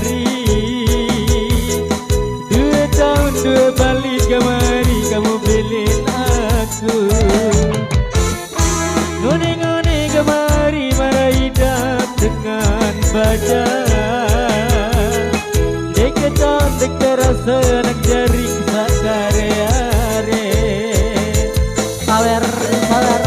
berari. 2 tahun 2 balik kemari kamu pilih aku. Ngone-ngone kemari marah hidup dengan baja. Dek tahun dek terasa nak jari sak karya-re. Sawer sawer.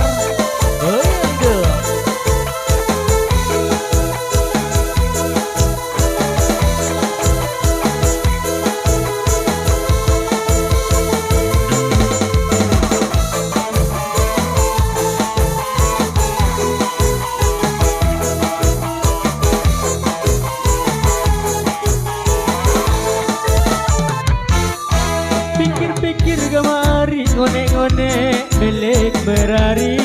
Pikir kemari ngone-ngone milik berari.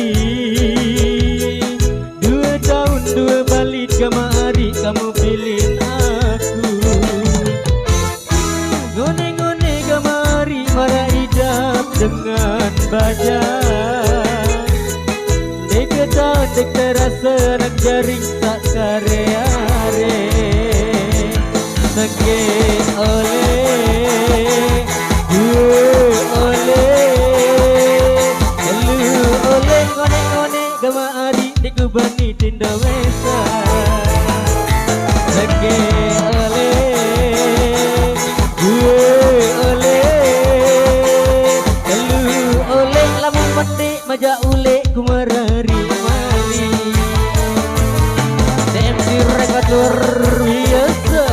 2 tahun 2 balik kemari kamu pilih aku. Ngone-ngone kemari marah hidup dengan baja. Dek tahun dek terasa nak jaring sak karya-re. Sakit oleh kemari dikubani tinda wesa. Lagi oleh lamun mati maja ule kumarari mali. DMC record luar biasa.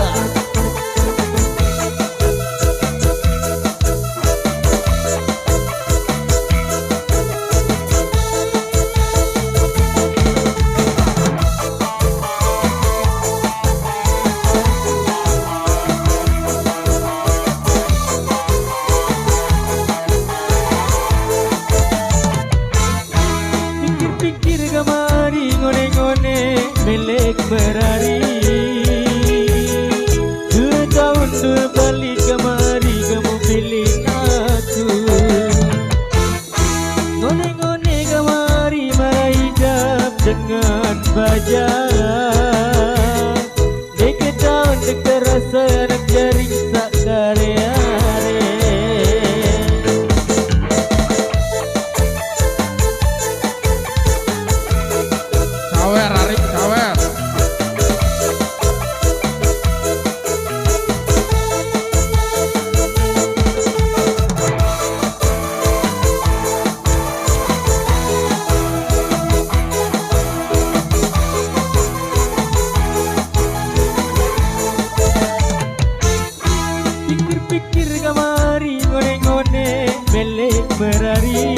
Pikir kemari ngone-ngone milik berari. 2 tahun 2 balik kemari kamu pilih aku. Ngone-ngone kemari marah hidup dengan baja. Dek tahun dek terasa nak jaring sak karya-re. Sawer Arik sawer. Pikir kemari ngone-ngone milik berari.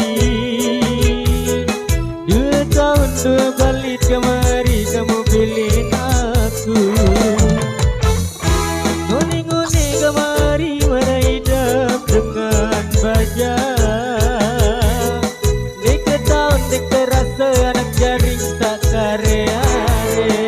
2 tahun 2 balik kemari kamu pilih aku. Ngone-ngone kemari marah hidup dengan baja. Dek tahun dek terasa anak jaring sak karya-re.